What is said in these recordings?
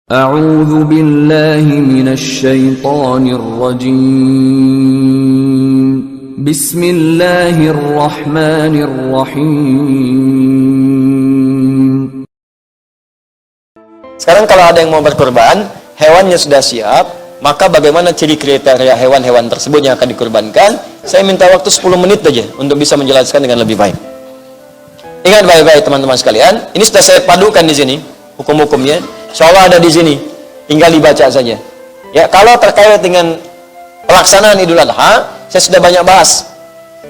أعوذ بالله من الشيطان الرجيم بسم الله الرحمن الرحيم. Sekarang kalau ada yang mau berkurban, hewannya sudah siap, maka bagaimana ciri kriteria hewan-hewan tersebut yang akan dikurbankan? Saya minta waktu 10 menit saja untuk bisa menjelaskan dengan lebih baik. Ingat baik-baik teman-teman sekalian, ini sudah saya padukan di sini hukum-hukumnya. Insya Allah ada di sini, tinggal dibaca saja. Ya, kalau terkait dengan pelaksanaan Idul Adha, saya sudah banyak bahas.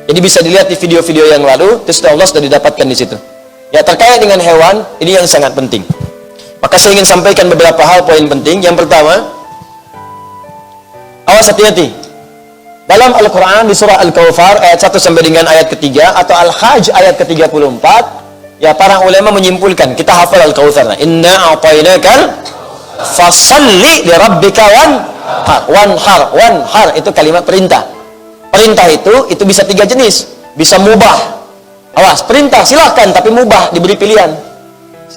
Jadi bisa dilihat di video-video yang lalu, itu Allah sudah didapatkan di situ. Ya, terkait dengan hewan, ini yang sangat penting. Maka saya ingin sampaikan beberapa hal poin penting. Yang pertama, awas hati-hati. Dalam Al-Quran di surah Al-Kawthar ayat 1 sampai dengan ayat ketiga atau Al-Hajj ayat ke-34, ya para ulama menyimpulkan, kita hafal Al-Kawthar. Inna a'tainakal fasalli li rabbika wanhar itu kalimat perintah. Perintah itu bisa 3 jenis. Bisa mubah. Awas, perintah silahkan tapi mubah, diberi pilihan.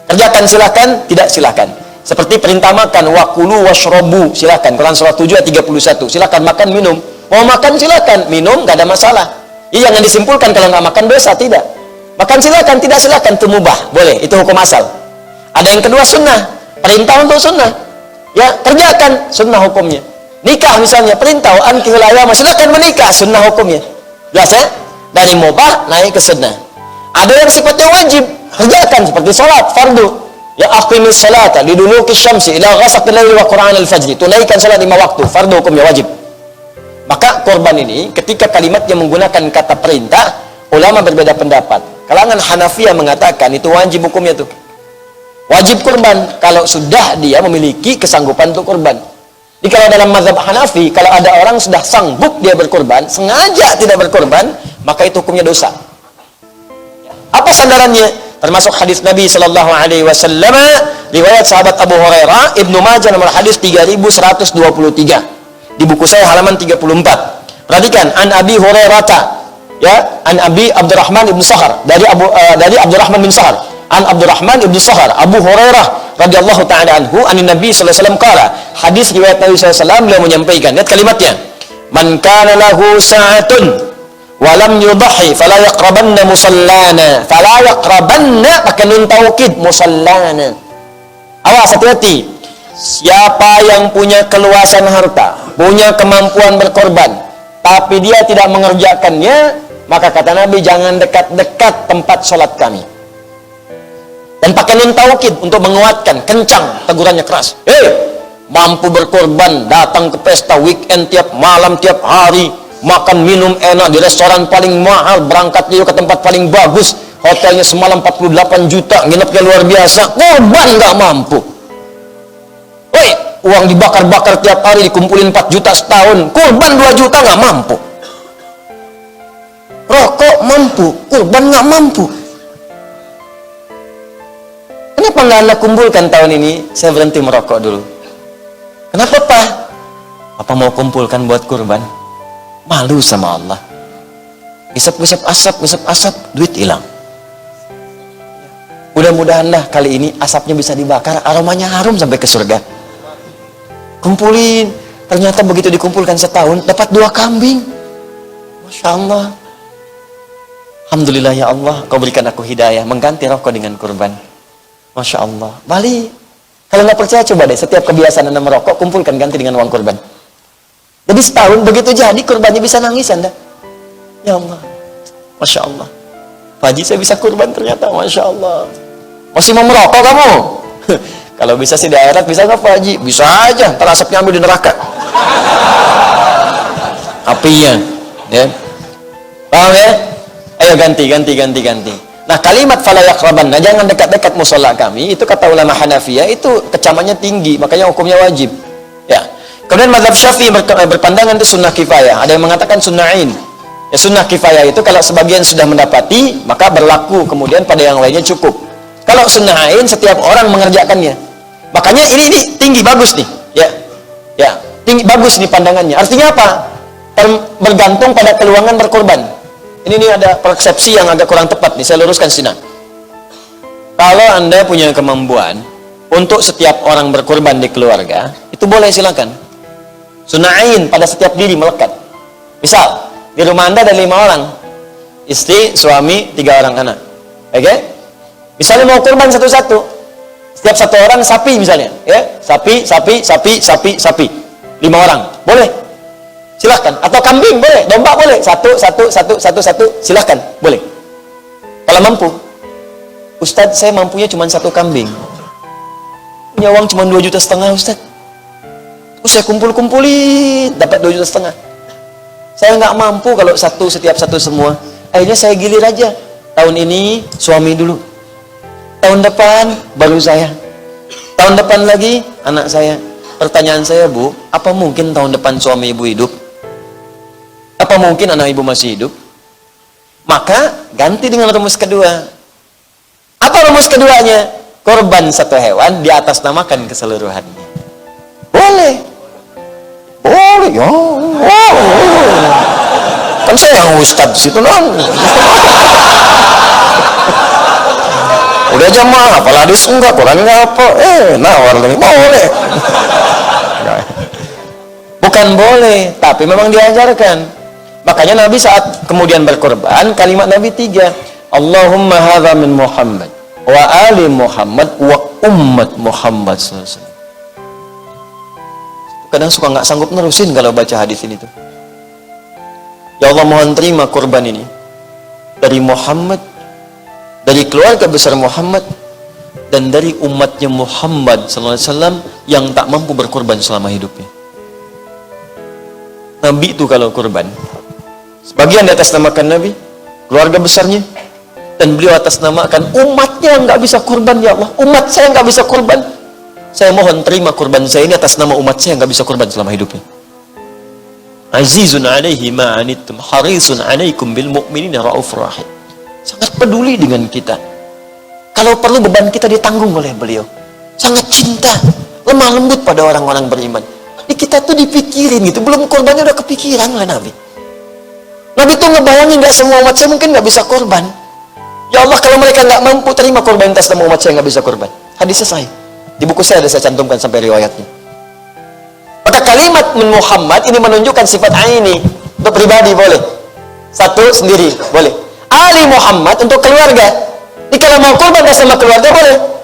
Kerjakan silahkan, tidak silahkan. Seperti perintah makan, wakulu washrobu, silahkan. Quran surah 7 ayat 31, silahkan makan minum. Mau makan silahkan, minum gak ada masalah. Iya, jangan disimpulkan kalau nggak makan dosa, tidak. Makan silahkan, tidak silahkan, itu mubah, boleh, itu hukum asal. Ada yang kedua sunnah, perintah untuk sunnah. Ya, kerjakan, sunnah hukumnya. Nikah misalnya, perintah, ankihul ayama, silahkan menikah, sunnah hukumnya. Jelas ya? Dari mubah naik ke sunnah. Ada yang sifatnya wajib, kerjakan seperti sholat, fardu. Ya, aqimis salata liduluki syamsi ila ghasaqil laili wa qur'an al-fajr. Tunaikan salat 5 waktu, fardu hukumnya wajib. Maka korban ini ketika kalimatnya menggunakan kata perintah, ulama berbeda pendapat. Kalangan Hanafiyah mengatakan itu wajib hukumnya tuh. Wajib kurban kalau sudah dia memiliki kesanggupan untuk kurban. Jadi kalau dalam mazhab Hanafi, kalau ada orang sudah sanggup dia berkurban, sengaja tidak berkurban, maka itu hukumnya dosa. Apa sandarannya? Termasuk hadis Nabi sallallahu alaihi wasallam, riwayat sahabat Abu Hurairah, Ibnu Majah nomor hadis 3123. Di buku saya halaman 34. Perhatikan, an Abi Hurairah, ya, an Abi Abdurrahman ibn Sahar, dari Abdurrahman bin Sahar, an Abdurrahman ibn Sahar, Abu Hurairah radhiyallahu ta'ala anhu, an Nabi sallallahu alaihi wasallam qala, hadis riwayat Nabi sallallahu alaihi wasallam, beliau menyampaikan, lihat kalimatnya, man kana lahu sa'atun wa lam yudhi fala yaqrabanna musallana, fala yaqrabanna pakai nun taukid, musallana. Awas, hati-hati. Siapa yang punya keluasan harta, punya kemampuan berkorban, tapi dia tidak mengerjakannya, maka kata Nabi, jangan dekat-dekat tempat sholat kami. Dan pakai nun taukid untuk menguatkan, kencang, tegurannya keras. Mampu berkorban, datang ke pesta weekend tiap malam, tiap hari, makan minum enak di restoran paling mahal, berangkat juga ke tempat paling bagus, hotelnya semalam 48 juta, nginepnya luar biasa, korban nggak mampu. Uang dibakar-bakar tiap hari, dikumpulin 4 juta setahun, kurban 2 juta nggak mampu. Rokok mampu, kurban nggak mampu. Kenapa nggak Anda kumpulkan tahun ini? Saya berhenti merokok dulu. Kenapa Pak? Apa mau kumpulkan buat kurban? Malu sama Allah. Isap asap, duit hilang. Mudah-mudahan lah kali ini asapnya bisa dibakar, aromanya harum sampai ke surga. Kumpulin, ternyata begitu dikumpulkan setahun dapat 2 kambing. Masya Allah. Alhamdulillah ya Allah, kau berikan aku hidayah mengganti rokok dengan kurban. Masya Allah. Balik. Kalau nggak percaya coba deh, setiap kebiasaan Anda merokok kumpulkan ganti dengan uang kurban. Jadi setahun begitu jadi kurbannya bisa nangis Anda. Ya Allah. Masya Allah. Pak Haji, saya bisa kurban ternyata. Masya Allah. Masih mau merokok kamu? Kalau bisa sih di akhirat, bisa nggak Pak Haji? Bisa aja, ntar asapnya ambil di neraka. Apinya, ya. Paham ya? Ayo ganti. Nah, kalimat fala yaqrabanna, jangan dekat-dekat musalla kami, itu kata ulama Hanafiyah, itu kecamannya tinggi, makanya hukumnya wajib. Ya. Kemudian mazhab Syafi'i berpandangan itu sunnah kifayah. Ada yang mengatakan sunnahin. Ya, sunnah kifayah itu kalau sebagian sudah mendapati, maka berlaku, kemudian pada yang lainnya cukup. Kalau sunnahin, setiap orang mengerjakannya. Makanya ini tinggi, bagus nih, ya, tinggi, bagus nih pandangannya. Artinya apa? Bergantung pada keluangan berkorban. Ini ada persepsi yang agak kurang tepat nih, saya luruskan sini. Kalau Anda punya kemampuan, untuk setiap orang berkorban di keluarga, itu boleh, silakan. Sunnah ain pada setiap diri melekat. Misal, di rumah Anda ada 5 orang. Istri, suami, 3 orang anak. Oke? Misalnya mau kurban satu-satu. Setiap satu orang sapi misalnya, ya. Sapi. 5 orang. Boleh. Silahkan. Atau kambing boleh, domba boleh. Satu, silahkan. Boleh. Kalau mampu. Ustadz, saya mampunya cuma 1 kambing. Punya uang cuma 2,5 juta, Ustadz. Terus saya kumpulin, dapat 2,5 juta. Saya nggak mampu kalau setiap satu semua. Akhirnya saya gilir aja. Tahun ini suami dulu. Tahun depan baru saya. Tahun depan lagi anak saya. Pertanyaan saya, Bu, apa mungkin tahun depan suami ibu hidup? Apa mungkin anak ibu masih hidup? Maka ganti dengan rumus kedua. Apa rumus keduanya? Korban 1 hewan di atas namakan keseluruhannya. Boleh. Boleh ya. Kan saya yang ustad di situ non. Udah jamaah, apalah hadis enggak, Quran enggak apa. Nawar lagi boleh. Bukan boleh, tapi memang diajarkan. Makanya Nabi saat kemudian berkorban, kalimat Nabi 3. Allahumma hadza min Muhammad wa ali Muhammad wa ummat Muhammad sallallahu alaihi wasallam. Kadang suka nggak sanggup nerusin kalau baca hadis ini tuh. Ya Allah, mohon terima korban ini dari Muhammad, dari keluarga besar Muhammad, dan dari umatnya Muhammad sallallahu alaihi wasallam yang tak mampu berkorban selama hidupnya. Nabi itu kalau korban, sebagian di atas namakan Nabi, keluarga besarnya, dan beliau atas namakan umatnya yang nggak bisa korban. Ya Allah, umat saya nggak bisa korban. Saya mohon terima korban saya ini atas nama umat saya yang nggak bisa korban selama hidupnya. Azizun alaihi ma'anittum harisun alaikum bil mu'minina raufur rahim. Sangat peduli dengan kita. Kalau perlu beban kita ditanggung oleh beliau. Sangat cinta, lemah lembut pada orang-orang beriman. Kita tuh dipikirin gitu, belum korbannya udah kepikiran oleh Nabi. Nabi tuh ngebayangin nggak semua umat saya mungkin nggak bisa korban. Ya Allah, kalau mereka nggak mampu terima korban atas nama umat saya nggak bisa korban. Hadisnya sahih. Di buku saya ada saya cantumkan sampai riwayatnya. Maka kalimat min Muhammad ini menunjukkan sifat aini. Untuk pribadi boleh. Satu sendiri boleh. Ali Muhammad untuk keluarga. Jadi kalau mau korban atas nama keluarga boleh.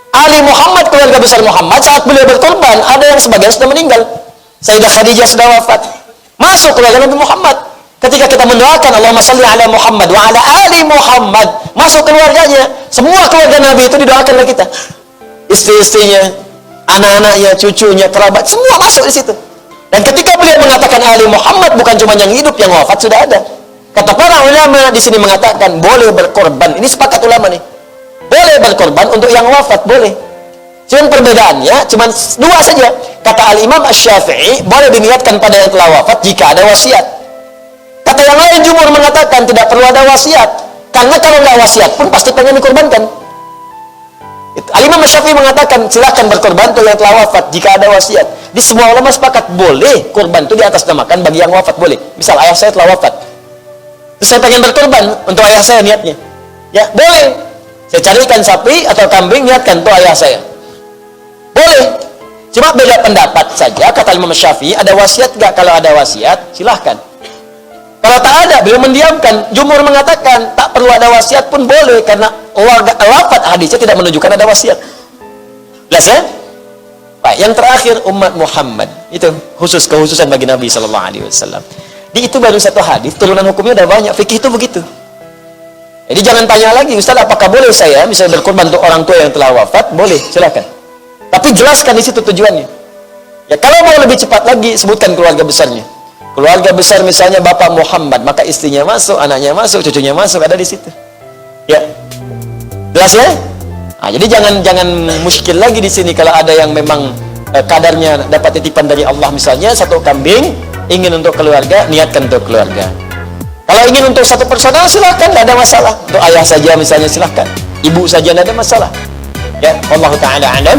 Ali Muhammad, keluarga besar Muhammad, saat beliau berkorban, ada yang sebagian sudah meninggal. Sayyidah Khadijah sudah wafat. Masuk keluarga Nabi Muhammad. Ketika kita mendoakan Allahumma shalli ala Muhammad wa ala ali Muhammad, masuk keluarganya. Semua keluarga Nabi itu didoakan oleh kita. Istri-istrinya, anak-anaknya, cucunya, kerabat, semua masuk di situ. Dan ketika beliau mengatakan Ali Muhammad, bukan cuma yang hidup, yang wafat sudah ada. Kata para ulama di sini mengatakan boleh berkorban. Ini sepakat ulama nih. Boleh berkorban untuk yang wafat, boleh. Cuma perbedaannya cuma 2 saja. Kata Al-Imam Asy-Syafi'i, boleh diniatkan pada yang telah wafat jika ada wasiat. Kata yang lain, jumhur mengatakan tidak perlu ada wasiat. Karena kalau nggak wasiat pun pasti pengen dikorbankan. Al-Imam Asy-Syafi'i mengatakan silakan berkorban untuk yang telah wafat jika ada wasiat. Di semua ulama sepakat boleh korban itu diatasnamakan bagi yang wafat, boleh. Misal ayah saya telah wafat, terus saya pengen berkorban untuk ayah saya, niatnya, ya boleh. Saya carikan sapi atau kambing, niatkan untuk ayah saya, boleh. Cuma beda pendapat saja. Kata Imam Syafi'i, ada wasiat gak? Kalau ada wasiat silahkan. Kalau tak ada, beliau mendiamkan. Jumhur mengatakan tak perlu ada wasiat pun boleh, karena wafat hadisnya tidak menunjukkan ada wasiat. Jelas ya? Baik, yang terakhir umat Muhammad, itu khusus kehususan bagi Nabi Sallallahu Alaihi Wasallam. Di itu baru 1 hadis, turunan hukumnya udah banyak. Fikih itu begitu. Jadi jangan tanya lagi, Ustaz, apakah boleh saya misalnya berkorban untuk orang tua yang telah wafat? Boleh, silakan. Tapi jelaskan di situ tujuannya. Ya, kalau mau lebih cepat lagi, sebutkan keluarga besarnya. Keluarga besar misalnya Bapak Muhammad, maka istrinya masuk, anaknya masuk, cucunya masuk, ada di situ. Ya. Jelas ya? Nah, jadi jangan muskil lagi di sini kalau ada yang memang kadarnya dapat titipan dari Allah, misalnya 1 kambing, ingin untuk keluarga, niatkan untuk keluarga. Kalau ingin untuk 1 personal, silahkan, tidak ada masalah. Untuk ayah saja misalnya silahkan, ibu saja tidak ada masalah. Ya, Allah Ta'ala alam.